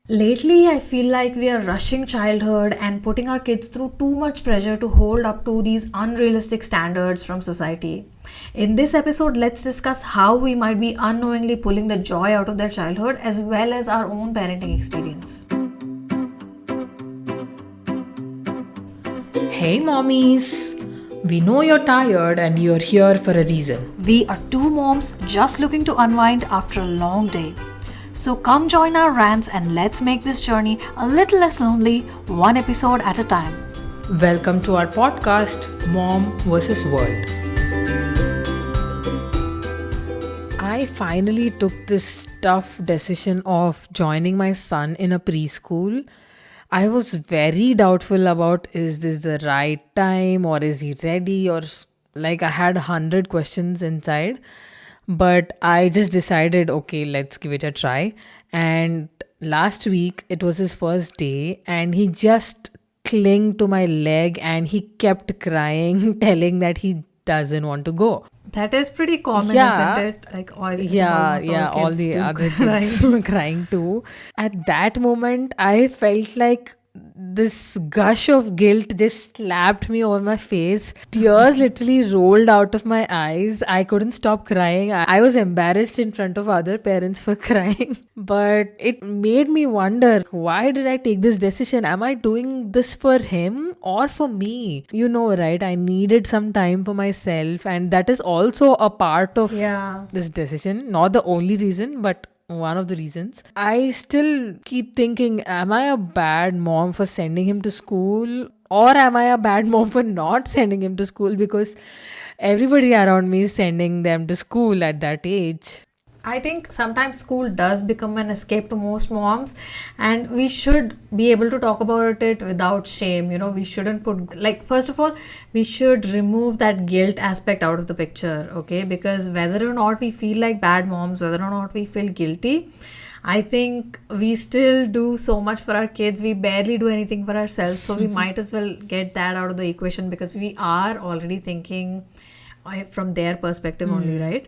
Lately, I feel like we are rushing childhood and putting our kids through too much pressure to hold up to these unrealistic standards from society. In this episode, let's discuss how we might be unknowingly pulling the joy out of their childhood as well as our own parenting experience. Hey mommies! We know you're tired and you're here for a reason. We are two moms just looking to unwind after a long day. So come join our rants and let's make this journey a little less lonely, one episode at a time. Welcome to our podcast, Mom vs. World. I finally took this tough decision of joining my son in a preschool. I was very doubtful about is this the right time or is he ready or like I had 100 questions inside. But I just decided, okay, let's give it a try. And last week, it was his first day, and he just clung to my leg and he kept crying, telling that he doesn't want to go. That is pretty common, Yeah, isn't it? Like all kids the do other cry. kids were crying too. At that moment, I felt like this gush of guilt just slapped me over my face. Tears literally rolled out of my eyes. I couldn't stop crying. I was embarrassed in front of other parents for crying. But it made me wonder, why did I take this decision? Am I doing this for him or for me? You know, right? I needed some time for myself, and that is also a part of Yeah. this decision. Not the only reason, but one of the reasons. I still keep thinking, am I a bad mom for sending him to school? Or am I a bad mom for not sending him to school? Because everybody around me is sending them to school at that age. I think sometimes school does become an escape to most moms, and we should be able to talk about it without shame. We shouldn't put, like, first of all, we should remove that guilt aspect out of the picture, okay? Because whether or not we feel like bad moms, whether or not we feel guilty, I think we still do so much for our kids. We barely do anything for ourselves, so we might as well get that out of the equation because we are already thinking from their perspective only, right?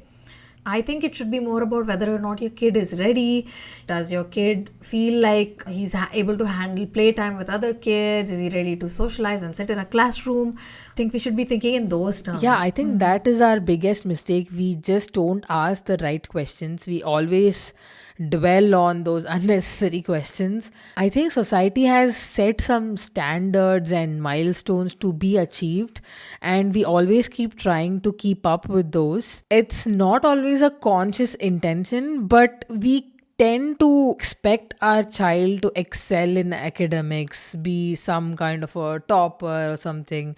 I think it should be more about whether or not your kid is ready. Does your kid feel like he's able to handle playtime with other kids? Is he ready to socialize and sit in a classroom? I think we should be thinking in those terms. Yeah, I think that is our biggest mistake. We just don't ask the right questions. We always dwell on those unnecessary questions. I think society has set some standards and milestones to be achieved, and we always keep trying to keep up with those. It's not always a conscious intention, but we tend to expect our child to excel in academics, be some kind of a topper or something.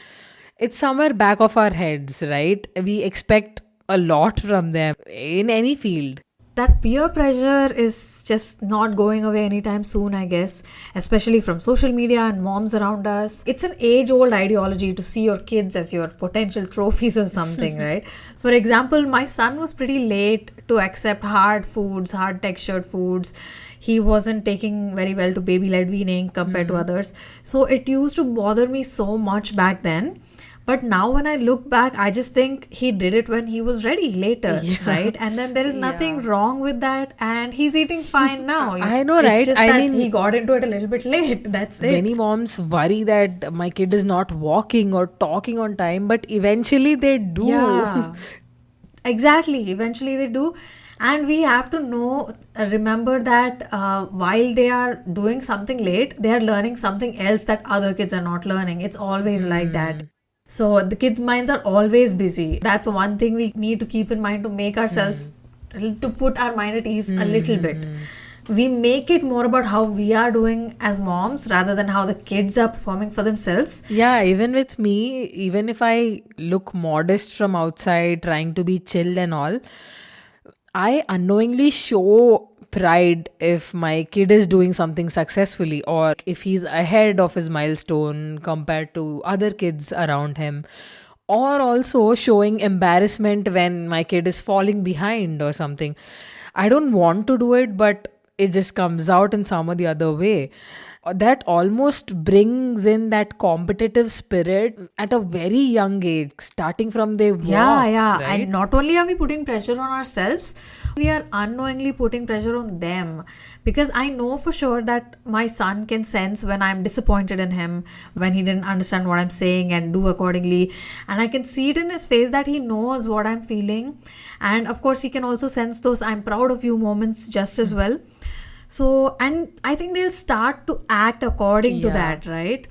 It's somewhere back of our heads, right? We expect a lot from them in any field. That peer pressure is just not going away anytime soon, I guess, especially from social media and moms around us. It's an age old ideology to see your kids as your potential trophies or something, right? For example, my son was pretty late to accept hard foods, hard textured foods. He wasn't taking very well to baby led weaning compared to others. So it used to bother me so much back then. But now when I look back, I just think he did it when he was ready later, Yeah. right? And then there is nothing Yeah. wrong with that, and he's eating fine now. I know, It's right? just I that mean, he got into it a little bit late. That's it. many moms worry that my kid is not walking or talking on time, but eventually they do. Yeah, exactly. Eventually they do. And we have to remember that while they are doing something late, they are learning something else that other kids are not learning. It's always like that. So the kids' minds are always busy. That's one thing we need to keep in mind to make ourselves, to put our mind at ease a little bit. We make it more about how we are doing as moms rather than how the kids are performing for themselves. Yeah, even with me, even if I look modest from outside, trying to be chill and all, I unknowingly show pride if my kid is doing something successfully or if he's ahead of his milestone compared to other kids around him, or also showing embarrassment when my kid is falling behind or something. I don't want to do it, but it just comes out in some or the other way. That almost brings in that competitive spirit at a very young age, starting from they walk, Yeah. right? And not only are we putting pressure on ourselves, We are unknowingly putting pressure on them, because I know for sure that my son can sense when I'm disappointed in him, when he didn't understand what I'm saying and do accordingly, and I can see it in his face that he knows what I'm feeling. And of course he can also sense those I'm proud of you moments just as well. So, and I think they'll start to act according to Yeah. that, right?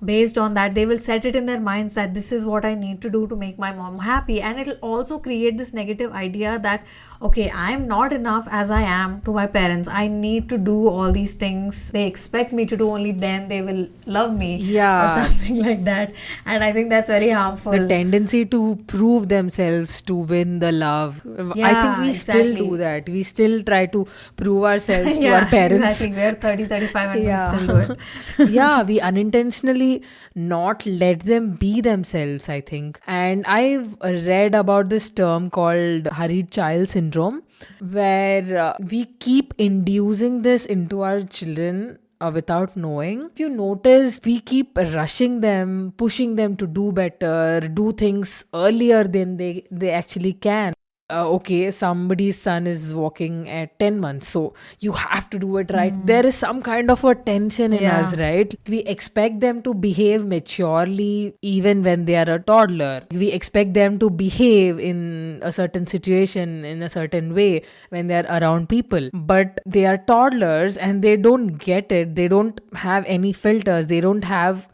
Based on that, they will set it in their minds that this is what I need to do to make my mom happy. And it'll also create this negative idea that, okay, I'm not enough as I am to my parents. I need to do all these things they expect me to do, only then they will love me. Yeah. Or something like that. And I think that's very harmful. The tendency to prove themselves to win the love. I Yeah, think we still exactly. do that. We still try to prove ourselves to Yeah, our parents. exactly. We're 30, 35 and we still do it. Yeah, we unintentionally not let them be themselves, I think. And I've read about this term called hurried child syndrome, where we keep inducing this into our children without knowing. If you notice, we keep rushing them, pushing them to do better, do things earlier than they actually can. Okay, somebody's son is walking at 10 months, so you have to do it right. There is some kind of a tension in Yeah. us, right? We expect them to behave maturely even when they are a toddler. We expect them to behave in a certain situation in a certain way when they are around people. But they are toddlers and they don't get it. They don't have any filters. They don't have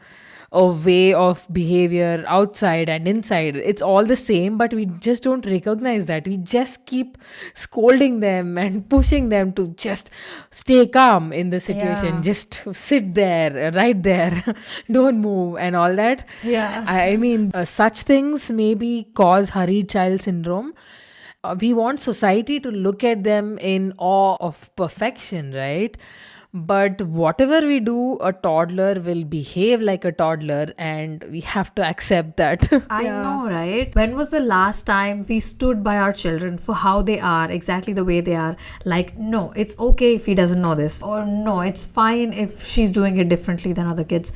a way of behavior outside and inside. It's all the same, but we just don't recognize that. We just keep scolding them and pushing them to just stay calm in the situation. Yeah. Just sit there, right there, don't move, and all that. Yeah. I mean, such things maybe cause hurried child syndrome. We want society to look at them in awe of perfection, right? But whatever we do, a toddler will behave like a toddler, and we have to accept that. I know, right? When was the last time we stood by our children for how they are, exactly the way they are? Like, no, it's okay if he doesn't know this, or no, it's fine if she's doing it differently than other kids.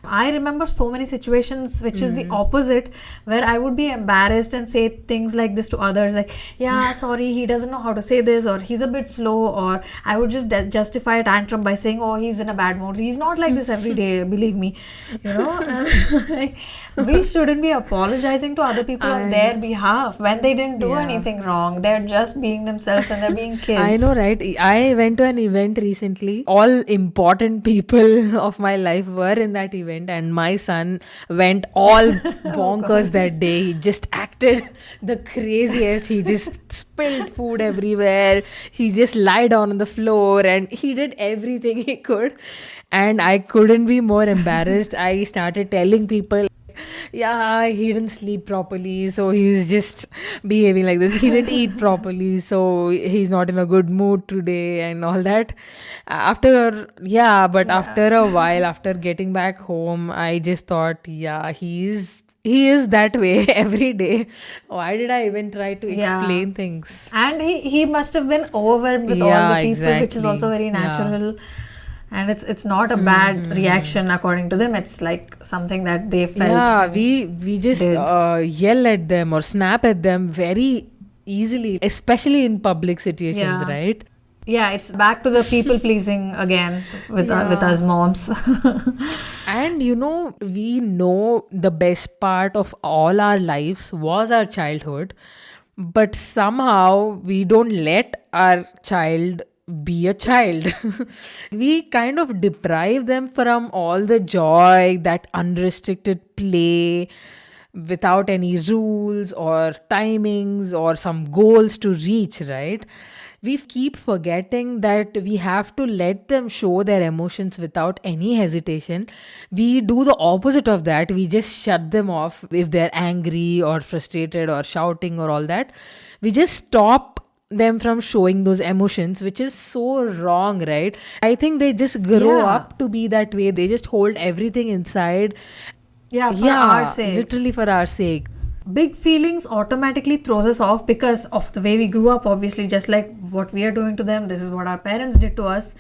I remember so many situations which is the opposite, where I would be embarrassed and say things like this to others, like, yeah, sorry, he doesn't know how to say this, or he's a bit slow, or I would just justify a tantrum by saying, oh, he's in a bad mood. He's not like this every day, believe me. You know, like, we shouldn't be apologizing to other people on their behalf when they didn't do Yeah. anything wrong. They're just being themselves and they're being kids. I know, right? I went to an event recently. All important people of my life were in that event, and my son went all bonkers that day. He just acted the craziest. He just spilled food everywhere. He just lied down on the floor, and he did everything he could. And I couldn't be more embarrassed. I started telling people, yeah, he didn't sleep properly, so he's just behaving like this. He didn't eat properly, so he's not in a good mood today, and all that. After a while, after getting back home, I just thought, yeah, he is that way every day. Why did I even try to Yeah. explain things? And he must have been overwhelmed with all Yeah, the people, which is also exactly. very Yeah. natural. And it's not a bad reaction according to them. It's like something that they felt. Yeah, we just did. yell at them or snap at them very easily, especially in public situations, Yeah. right? Yeah, it's back to the people pleasing again with us moms. And we know the best part of all our lives was our childhood, but somehow we don't let our child be a child. We kind of deprive them from all the joy, that unrestricted play without any rules or timings or some goals to reach, right? We keep forgetting that we have to let them show their emotions without any hesitation. We do the opposite of that. We just shut them off if they're angry or frustrated or shouting or all that. We just stop them from showing those emotions, which is so wrong, right? I think they just grow Yeah. up to be that way. They just hold everything inside. Yeah, for our sake. Literally for our sake. Big feelings automatically throws us off because of the way we grew up, obviously, just like what we are doing to them. This is what our parents did to us.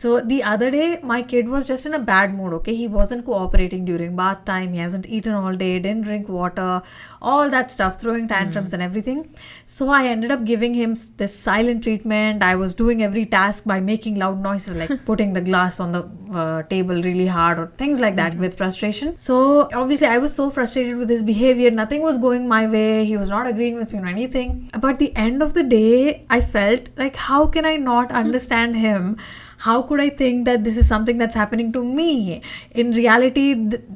So the other day, my kid was just in a bad mood, okay? He wasn't cooperating during bath time. He hasn't eaten all day, didn't drink water, all that stuff, throwing tantrums and everything. So I ended up giving him this silent treatment. I was doing every task by making loud noises, like putting the glass on the table really hard or things like that with frustration. So obviously, I was so frustrated with his behavior. Nothing was going my way. He was not agreeing with me on anything. But at the end of the day, I felt like, how can I not understand him? How could I think that this is something that's happening to me? In reality,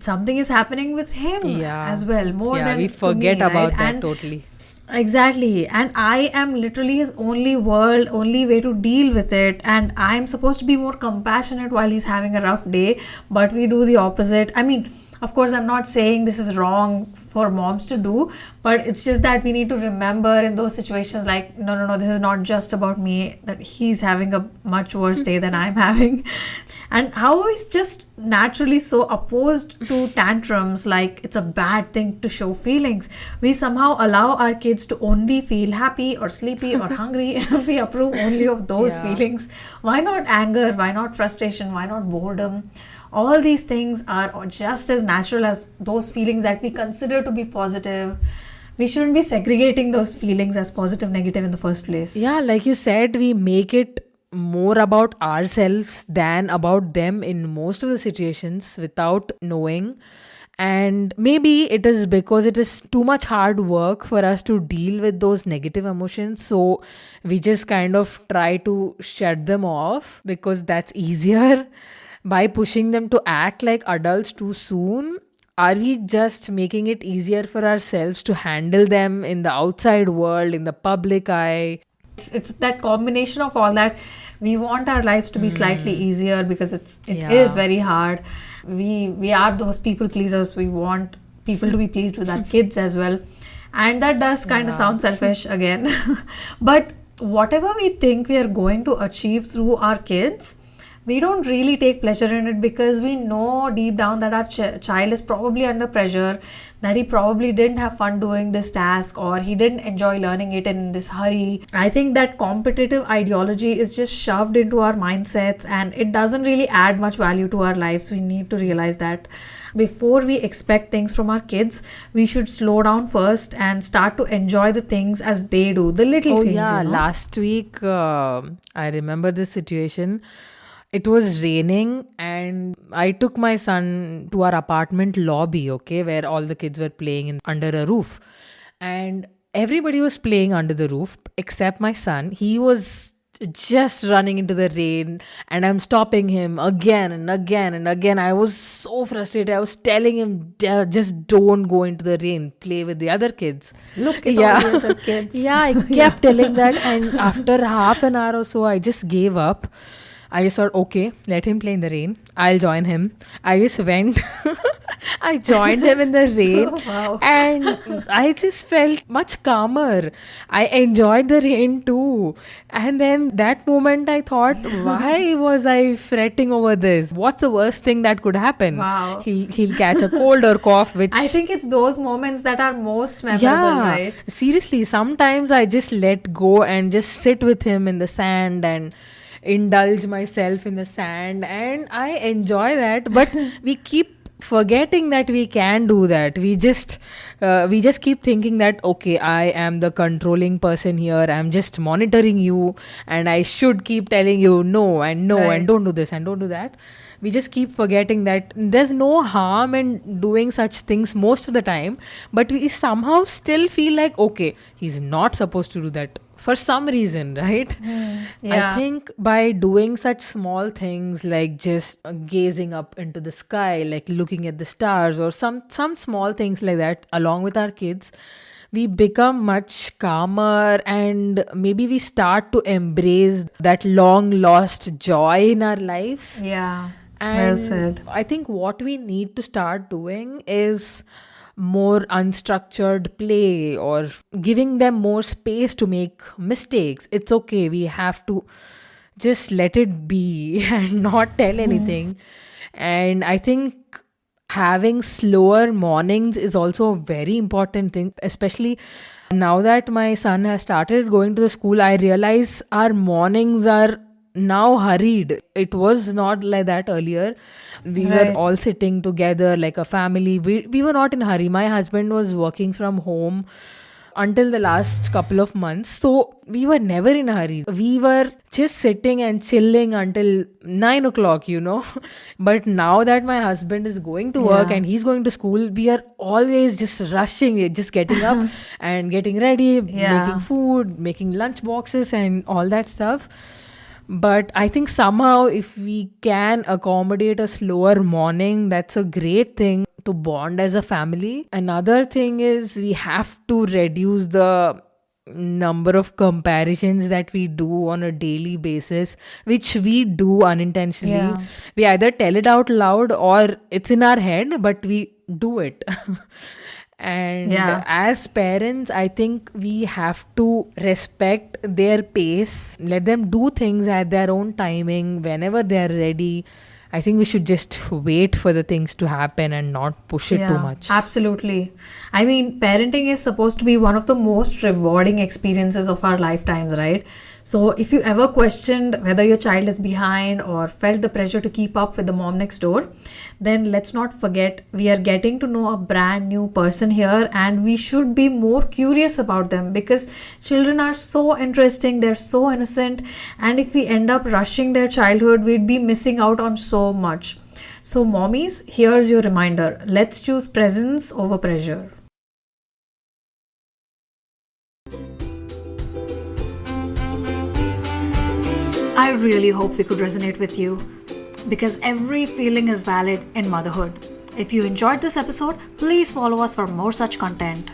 something is happening with him Yeah. as well, more Yeah, than we to forget me, about right? that And totally. exactly. And I am literally his only world, only way to deal with it. And I'm supposed to be more compassionate while he's having a rough day, but we do the opposite. I mean, of course, I'm not saying this is wrong for moms to do, but it's just that we need to remember in those situations, like, no, this is not just about me, that he's having a much worse day than I'm having. And how he's just naturally so opposed to tantrums, like it's a bad thing to show feelings. We somehow allow our kids to only feel happy or sleepy or hungry. We approve only of those Yeah. feelings. Why not anger? Why not frustration? Why not boredom? All these things are just as natural as those feelings that we consider to be positive. We shouldn't be segregating those feelings as positive, negative in the first place. Yeah, like you said, we make it more about ourselves than about them in most of the situations without knowing. And maybe it is because it is too much hard work for us to deal with those negative emotions. So we just kind of try to shut them off because that's easier. By pushing them to act like adults too soon, are we just making it easier for ourselves to handle them in the outside world, in the public eye? It's that combination of all that. We want our lives to be slightly easier because it Yeah. is very hard. We are those people pleasers. We want people to be pleased with our kids as well, and that does kind of Yeah. sound selfish again. But whatever we think we are going to achieve through our kids, we don't really take pleasure in it because we know deep down that our child is probably under pressure, that he probably didn't have fun doing this task or he didn't enjoy learning it in this hurry. I think that competitive ideology is just shoved into our mindsets and it doesn't really add much value to our lives. We need to realize that before we expect things from our kids, we should slow down first and start to enjoy the things as they do, the little Oh, things. yeah. You know? Last week, I remember this situation. It was raining, and I took my son to our apartment lobby, okay, where all the kids were playing under a roof. And everybody was playing under the roof except my son. He was just running into the rain, and I'm stopping him again and again and again. I was so frustrated. I was telling him, just don't go into the rain, play with the other kids. Look at all the other kids. Yeah, I kept telling that, and after half an hour or so, I just gave up. I just thought, okay, let him play in the rain. I'll join him. I just went. I joined him in the rain. Oh, wow. And I just felt much calmer. I enjoyed the rain too. And then that moment I thought, why was I fretting over this? What's the worst thing that could happen? Wow. He'll catch a cold or cough, which I think it's those moments that are most memorable, right? seriously, sometimes I just let go and just sit with him in the sand and indulge myself in the sand, and I enjoy that. But we keep forgetting that we can do that. We just keep thinking that, okay, I am the controlling person here, I'm just monitoring you, and I should keep telling you no and no Right. and don't do this and don't do that. We just keep forgetting that there's no harm in doing such things most of the time, but we somehow still feel like, okay, he's not supposed to do that for some reason, right? Yeah. I think by doing such small things like just gazing up into the sky, like looking at the stars, or some small things like that, along with our kids, we become much calmer, and maybe we start to embrace that long lost joy in our lives. Yeah. And Well said. I think what we need to start doing is more unstructured play, or giving them more space to make mistakes. It's okay. We have to just let it be and not tell anything. And I think having slower mornings is also a very important thing, especially now that my son has started going to the school. I realize our mornings are now hurried. It was not like that earlier. We were Right. all sitting together like a family. We were not in a hurry. My husband was working from home until the last couple of months. So we were never in a hurry. We were just sitting and chilling until 9 o'clock, But now that my husband is going to work Yeah. and he's going to school, we are always just rushing. We're just getting up and getting ready, Yeah. making food, making lunch boxes, and all that stuff. But I think somehow, if we can accommodate a slower morning, that's a great thing to bond as a family. Another thing is we have to reduce the number of comparisons that we do on a daily basis, which we do unintentionally. Yeah. We either tell it out loud or it's in our head, but we do it. And Yeah. as parents, I think we have to respect their pace, let them do things at their own timing whenever they're ready. I think we should just wait for the things to happen and not push it too much. Absolutely. I mean, parenting is supposed to be one of the most rewarding experiences of our lifetimes, right? So, if you ever questioned whether your child is behind or felt the pressure to keep up with the mom next door, then let's not forget we are getting to know a brand new person here, and we should be more curious about them because children are so interesting, they're so innocent, and if we end up rushing their childhood, we'd be missing out on so much. So, mommies, here's your reminder, let's choose presence over pressure. I really hope we could resonate with you because every feeling is valid in motherhood. If you enjoyed this episode, please follow us for more such content.